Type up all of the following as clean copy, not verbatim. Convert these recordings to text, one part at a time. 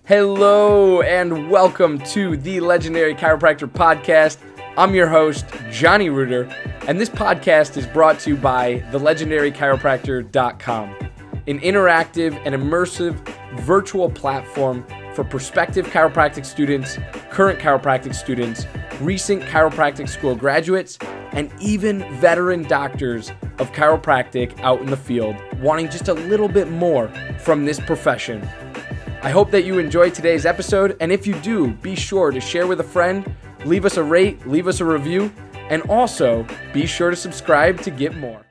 Hello and welcome to the Legendary Chiropractor Podcast. I'm your host, Johnny Reuter, and this podcast is brought to you by thelegendarychiropractor.com, an interactive and immersive virtual platform for prospective chiropractic students, current chiropractic students, recent chiropractic school graduates, and even veteran doctors of chiropractic out in the field wanting just a little bit more from this profession. I hope that you enjoyed today's episode, and if you do, be sure to share with a friend, leave us a rate, leave us a review, and also be sure to subscribe to get more.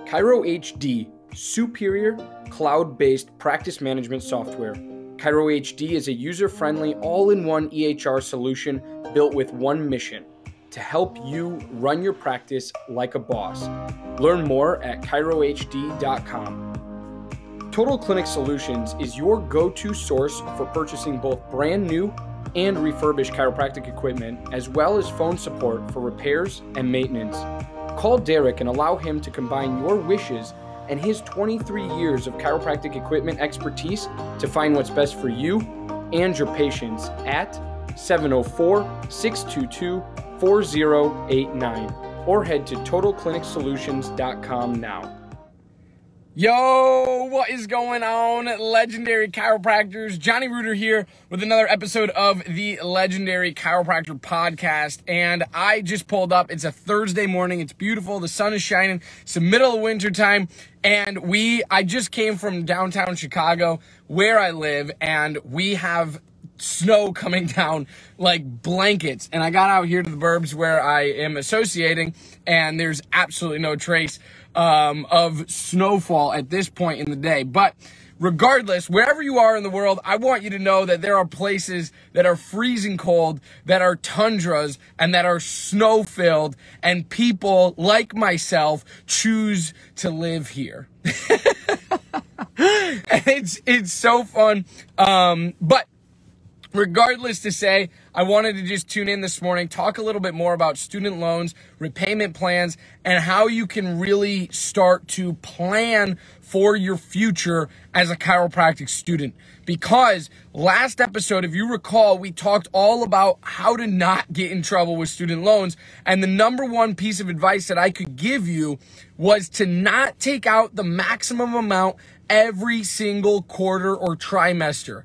Chiro HD, superior cloud-based practice management software. Chiro HD is a user-friendly, all-in-one EHR solution built with one mission: to help you run your practice like a boss. Learn more at chirohd.com. Total Clinic Solutions is your go-to source for purchasing both brand new and refurbished chiropractic equipment, as well as phone support for repairs and maintenance. Call Derek and allow him to combine your wishes and his 23 years of chiropractic equipment expertise to find what's best for you and your patients at 704-622-4089 or head to totalclinicsolutions.com now. Yo, what is going on, Legendary Chiropractors? Johnny Reuter here with another episode of the Legendary Chiropractor Podcast, and I just pulled up. It's a Thursday morning. It's beautiful. The sun is shining. It's the middle of winter time, and I just came from downtown Chicago, where I live, and we have snow coming down like blankets. And I got out here to the burbs where I am associating, and there's absolutely no trace of snowfall at this point in the day. But regardless, wherever you are in the world, I want you to know that there are places that are freezing cold, that are tundras, and that are snow-filled, and people like myself choose to live here. And it's so fun. But regardless to say, I wanted to just tune in this morning, talk a little bit more about student loans, repayment plans, and how you can really start to plan for your future as a chiropractic student. Because last episode, if you recall, we talked all about how to not get in trouble with student loans. And the number one piece of advice that I could give you was to not take out the maximum amount every single quarter or trimester.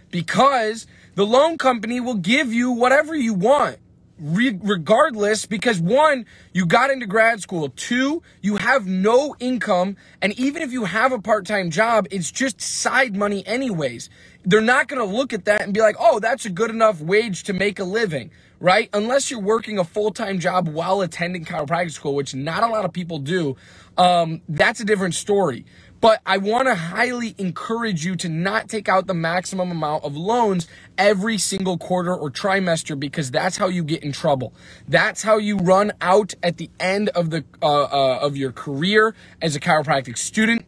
Because the loan company will give you whatever you want, regardless, because one, you got into grad school. Two, you have no income. And even if you have a part-time job, it's just side money anyways. They're not going to look at that and be like, oh, that's a good enough wage to make a living, right? Unless you're working a full-time job while attending chiropractic school, which not a lot of people do. That's a different story. But I want to highly encourage you to not take out the maximum amount of loans every single quarter or trimester, because that's how you get in trouble. That's how you run out at the end of the of your career as a chiropractic student.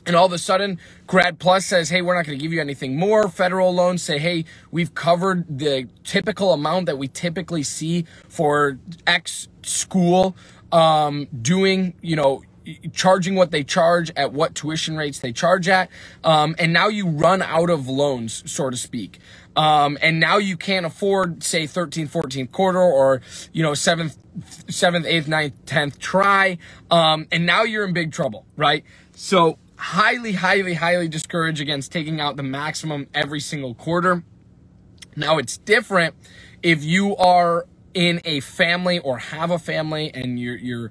And all of a sudden, Grad Plus says, hey, we're not going to give you anything more. Federal loans say, hey, we've covered the typical amount that we typically see for X school doing, charging what they charge at what tuition rates they charge at. And now you run out of loans, so to speak. And now you can't afford, say, 13th, 14th quarter or, 7th, 8th, 9th, 10th try. And now you're in big trouble, right? So highly, highly, highly discourage against taking out the maximum every single quarter. Now it's different if you are in a family or have a family and you're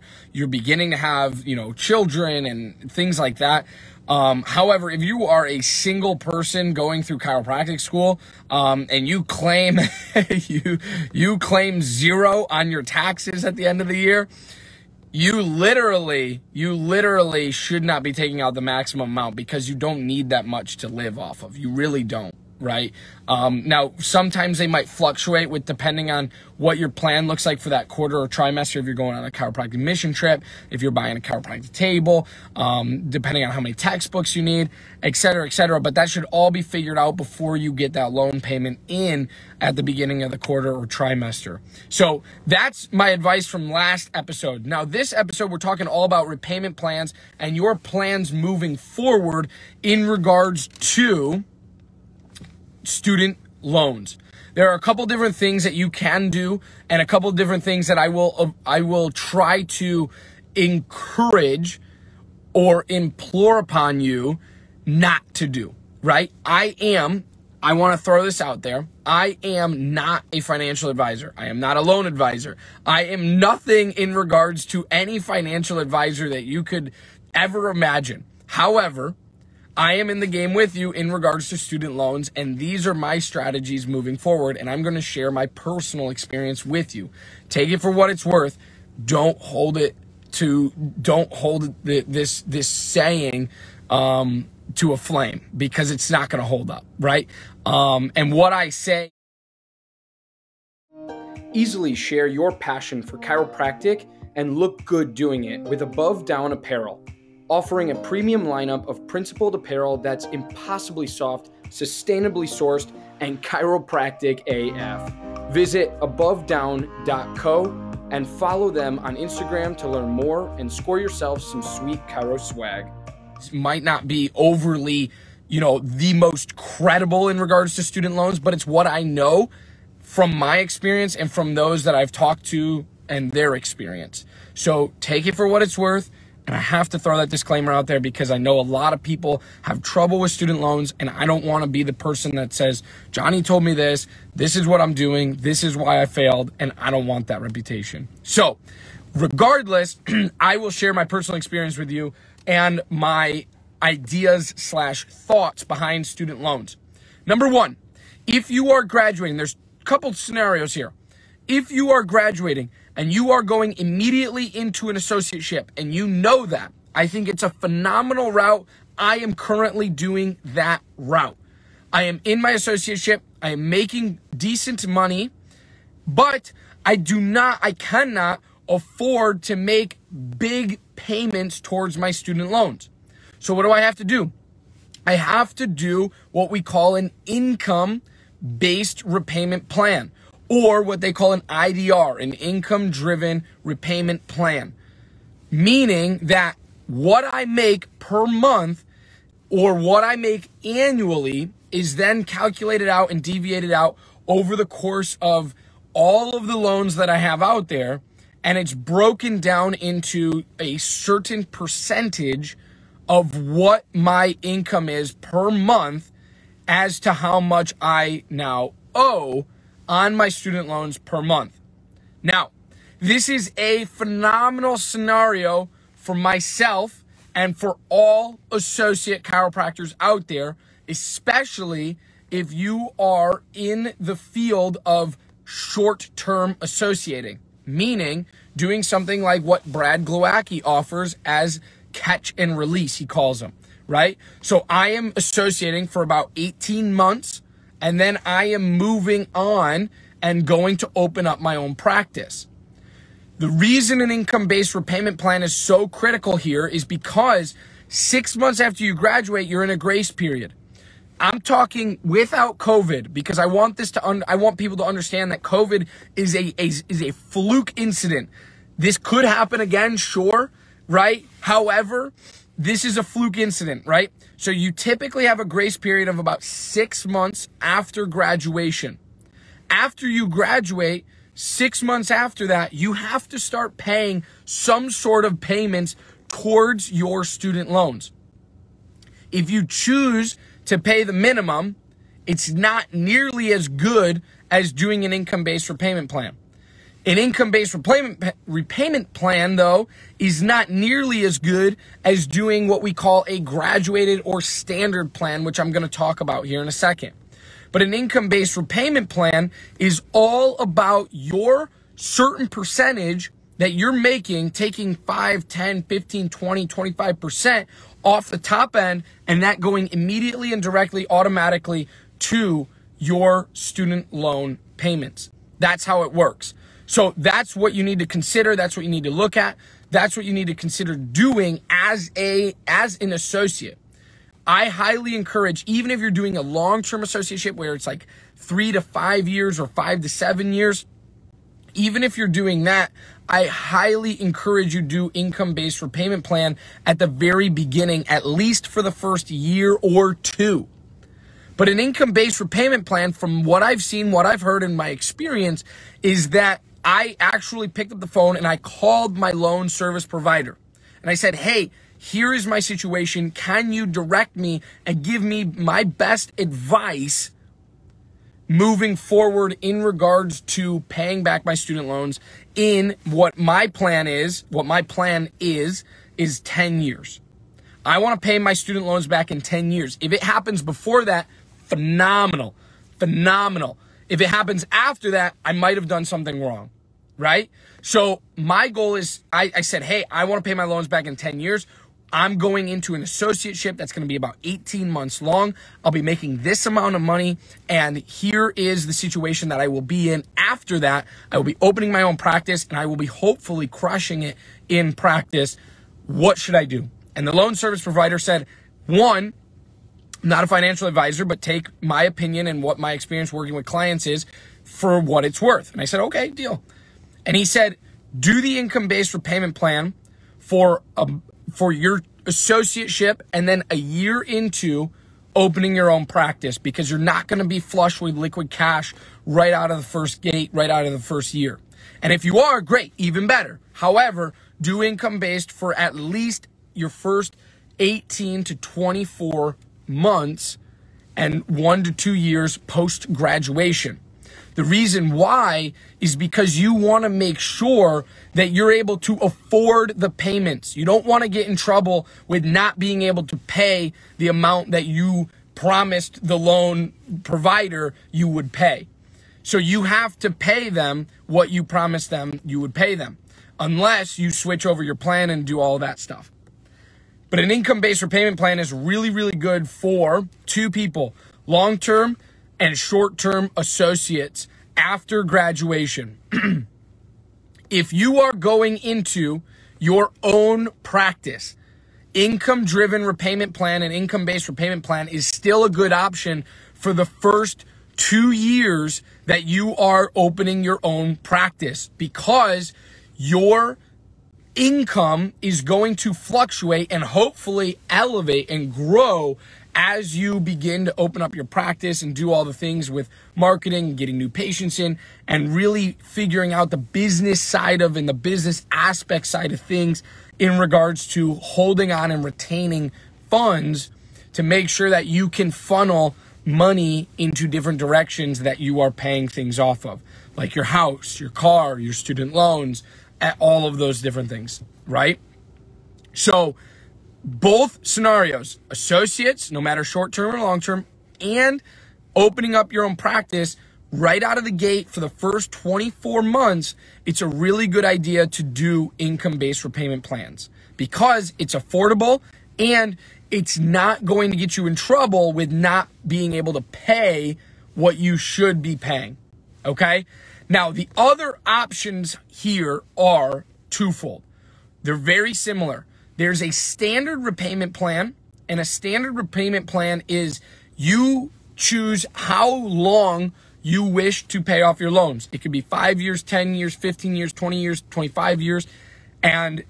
beginning to have, children and things like that. However, if you are a single person going through chiropractic school, and you claim, you claim zero on your taxes at the end of the year, you literally should not be taking out the maximum amount, because you don't need that much to live off of. You really don't. right? Now, sometimes they might fluctuate with depending on what your plan looks like for that quarter or trimester, if you're going on a chiropractic mission trip, if you're buying a chiropractic table, depending on how many textbooks you need, et cetera, et cetera. But that should all be figured out before you get that loan payment in at the beginning of the quarter or trimester. So that's my advice from last episode. Now, this episode, we're talking all about repayment plans and your plans moving forward in regards to student loans. There are a couple different things that you can do and a couple different things that I will try to encourage or implore upon you not to do, right? I want to throw this out there. I am not a financial advisor. I am not a loan advisor. I am nothing in regards to any financial advisor that you could ever imagine. However, I am in the game with you in regards to student loans, and these are my strategies moving forward, and I'm going to share my personal experience with you. Take it for what it's worth. Don't hold this saying to a flame, because it's not going to hold up, right? And what I say, easily share your passion for chiropractic and look good doing it with Above Down Apparel, offering a premium lineup of principled apparel that's impossibly soft, sustainably sourced, and chiropractic AF. Visit abovedown.co and follow them on Instagram to learn more and score yourself some sweet chiro swag. This might not be overly, the most credible in regards to student loans, but it's what I know from my experience and from those that I've talked to and their experience. So take it for what it's worth. And I have to throw that disclaimer out there because I know a lot of people have trouble with student loans, and I don't want to be the person that says, Johnny told me this is what I'm doing, this is why I failed, and I don't want that reputation. So regardless, I will share my personal experience with you and my ideas/thoughts behind student loans. Number one, if you are graduating, there's a couple scenarios here. If you are graduating and you are going immediately into an associateship and you know that, I think it's a phenomenal route. I am currently doing that route. I am in my associateship. I am making decent money, but I cannot afford to make big payments towards my student loans. So what do I have to do? I have to do what we call an income-based repayment plan, or what they call an IDR, an income-driven repayment plan, meaning that what I make per month or what I make annually is then calculated out and deviated out over the course of all of the loans that I have out there, and it's broken down into a certain percentage of what my income is per month as to how much I now owe on my student loans per month. Now, this is a phenomenal scenario for myself and for all associate chiropractors out there, especially if you are in the field of short-term associating, meaning doing something like what Brad Glowacki offers as catch and release, he calls them, right? So I am associating for about 18 months, and then I am moving on and going to open up my own practice. The reason an income-based repayment plan is so critical here is because 6 months after you graduate, you're in a grace period. I'm talking without COVID, because I want people to understand that COVID is a fluke incident. This could happen again, sure, right? However, this is a fluke incident, right? So you typically have a grace period of about 6 months after graduation. After you graduate, 6 months after that, you have to start paying some sort of payments towards your student loans. If you choose to pay the minimum, it's not nearly as good as doing an income-based repayment plan. An income-based repayment plan, though, is not nearly as good as doing what we call a graduated or standard plan, which I'm going to talk about here in a second. But an income-based repayment plan is all about your certain percentage that you're making, taking 5, 10, 15, 20, 25% off the top end, and that going immediately and directly, automatically to your student loan payments. That's how it works. So that's what you need to consider. That's what you need to look at. That's what you need to consider doing as an associate. I highly encourage, even if you're doing a long-term associateship where it's like 3 to 5 years or 5 to 7 years, even if you're doing that, I highly encourage you do income-based repayment plan at the very beginning, at least for the first year or two. But an income-based repayment plan, from what I've seen, what I've heard in my experience, is that I actually picked up the phone and I called my loan service provider. And I said, hey, here is my situation. Can you direct me and give me my best advice moving forward in regards to paying back my student loans in what my plan is 10 years. I want to pay my student loans back in 10 years. If it happens before that, phenomenal. If it happens after that, I might have done something wrong, right? So my goal is, I said, hey, I want to pay my loans back in 10 years. I'm going into an associateship that's going to be about 18 months long. I'll be making this amount of money, and here is the situation that I will be in after that. I will be opening my own practice, and I will be hopefully crushing it in practice. What should I do? And the loan service provider said, one, I'm not a financial advisor, but take my opinion and what my experience working with clients is for what it's worth. And I said, okay, deal. And he said, do the income-based repayment plan for your associateship and then a year into opening your own practice, because you're not going to be flush with liquid cash right out of the first gate, right out of the first year. And if you are, great, even better. However, do income-based for at least your first 18 to 24 months and 1 to 2 years post-graduation. The reason why is because you want to make sure that you're able to afford the payments. You don't want to get in trouble with not being able to pay the amount that you promised the loan provider you would pay. So you have to pay them what you promised them you would pay them, unless you switch over your plan and do all that stuff. But an income-based repayment plan is really, really good for two people, long-term and short-term associates after graduation. If you are going into your own practice, income-driven repayment plan and income-based repayment plan is still a good option for the first 2 years that you are opening your own practice, because your income is going to fluctuate and hopefully elevate and grow as you begin to open up your practice and do all the things with marketing, getting new patients in, and really figuring out the business side of and the business aspect side of things in regards to holding on and retaining funds to make sure that you can funnel money into different directions that you are paying things off of, like your house, your car, your student loans, all of those different things, right? So both scenarios, associates, no matter short-term or long-term, and opening up your own practice right out of the gate for the first 24 months, it's a really good idea to do income-based repayment plans, because it's affordable and it's not going to get you in trouble with not being able to pay what you should be paying, okay? Now, the other options here are twofold. They're very similar. There's a standard repayment plan, and a standard repayment plan is you choose how long you wish to pay off your loans. It could be 5 years, 10 years, 15 years, 20 years, 25 years. And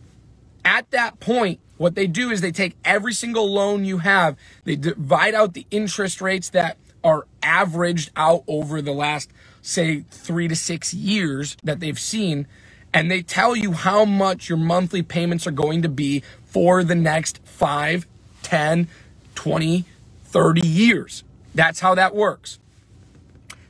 at that point, what they do is they take every single loan you have, they divide out the interest rates that are averaged out over the last, say, 3 to 6 years that they've seen, and they tell you how much your monthly payments are going to be for the next 5, 10, 20, 30 years. That's how that works.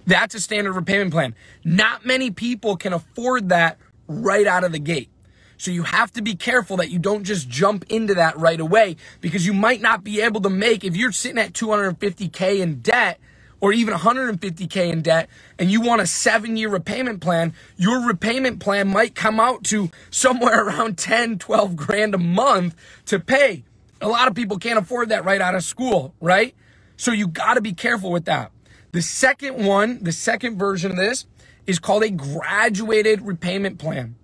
That's a standard repayment plan. Not many people can afford that right out of the gate. So you have to be careful that you don't just jump into that right away, because you might not be able to make, if you're sitting at $250K in debt or even $150K in debt and you want a 7-year repayment plan, your repayment plan might come out to somewhere around 10, 12 grand a month to pay. A lot of people can't afford that right out of school, right? So you got to be careful with that. The second one, the second version of this is called a graduated repayment plan.